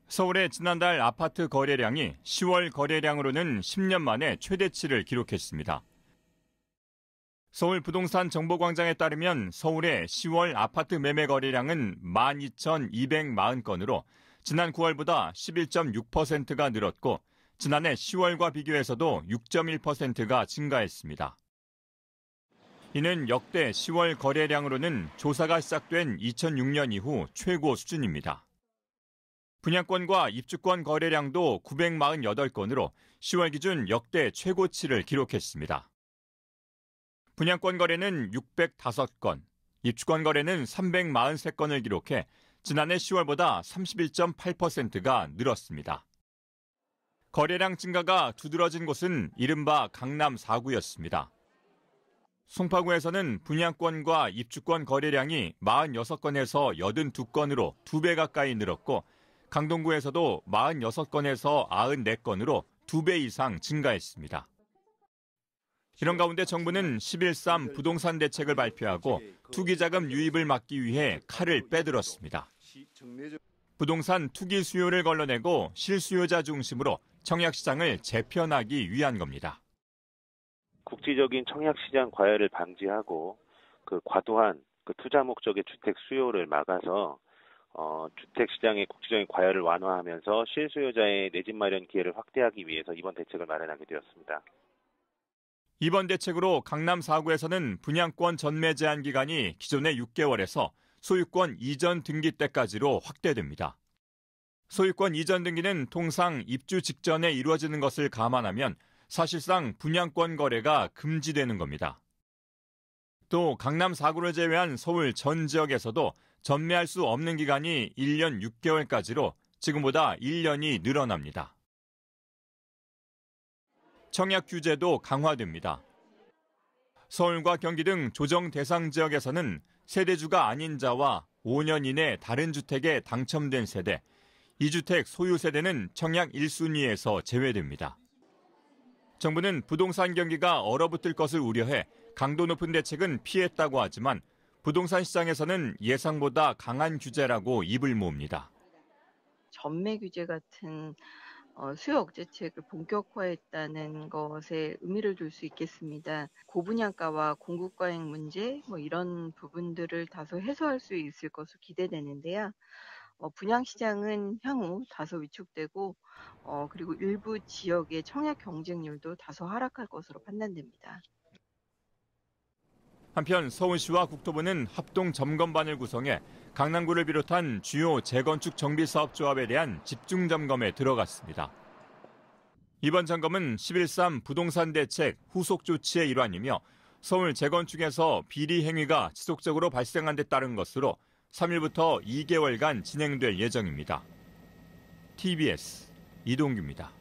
서울의 지난달 아파트 거래량이 10월 거래량으로는 10년 만에 최대치를 기록했습니다. 서울 부동산 정보광장에 따르면 서울의 10월 아파트 매매 거래량은 12,240건으로 지난 9월보다 11.6%가 늘었고 지난해 10월과 비교해서도 6.1%가 증가했습니다. 이는 역대 10월 거래량으로는 조사가 시작된 2006년 이후 최고 수준입니다. 분양권과 입주권 거래량도 948건으로 10월 기준 역대 최고치를 기록했습니다. 분양권 거래는 605건, 입주권 거래는 343건을 기록해 지난해 10월보다 31.8%가 늘었습니다. 거래량 증가가 두드러진 곳은 이른바 강남 4구였습니다. 송파구에서는 분양권과 입주권 거래량이 46건에서 82건으로 2배 가까이 늘었고 강동구에서도 46건에서 94건으로 2배 이상 증가했습니다. 이런 가운데 정부는 11.3 부동산 대책을 발표하고 투기자금 유입을 막기 위해 칼을 빼들었습니다. 부동산 투기 수요를 걸러내고 실수요자 중심으로 청약시장을 재편하기 위한 겁니다. 국지적인 청약시장 과열을 방지하고 과도한 투자 목적의 주택 수요를 막아서 주택시장의 국지적인 과열을 완화하면서 실수요자의 내 집 마련 기회를 확대하기 위해서 이번 대책을 마련하게 되었습니다. 이번 대책으로 강남 4구에서는 분양권 전매 제한 기간이 기존의 6개월에서 소유권 이전 등기 때까지로 확대됩니다. 소유권 이전 등기는 통상 입주 직전에 이루어지는 것을 감안하면 사실상 분양권 거래가 금지되는 겁니다. 또 강남 4구를 제외한 서울 전 지역에서도 전매할 수 없는 기간이 1년 6개월까지로 지금보다 1년이 늘어납니다. 청약 규제도 강화됩니다. 서울과 경기 등 조정 대상 지역에서는 세대주가 아닌 자와 5년 이내 다른 주택에 당첨된 세대, 2주택 소유 세대는 청약 1순위에서 제외됩니다. 정부는 부동산 경기가 얼어붙을 것을 우려해 강도 높은 대책은 피했다고 하지만 부동산 시장에서는 예상보다 강한 규제라고 입을 모읍니다. 전매 규제 같은 수요 억제책을 본격화했다는 것에 의미를 둘 수 있겠습니다. 고분양가와 공급과잉 문제 이런 부분들을 다소 해소할 수 있을 것으로 기대되는데요. 분양시장은 향후 다소 위축되고 그리고 일부 지역의 청약 경쟁률도 다소 하락할 것으로 판단됩니다. 한편 서울시와 국토부는 합동 점검반을 구성해 강남구를 비롯한 주요 재건축 정비사업조합에 대한 집중 점검에 들어갔습니다. 이번 점검은 11.3 부동산 대책 후속 조치의 일환이며 서울 재건축에서 비리 행위가 지속적으로 발생한 데 따른 것으로 3일부터 2개월간 진행될 예정입니다. TBS 이동규입니다.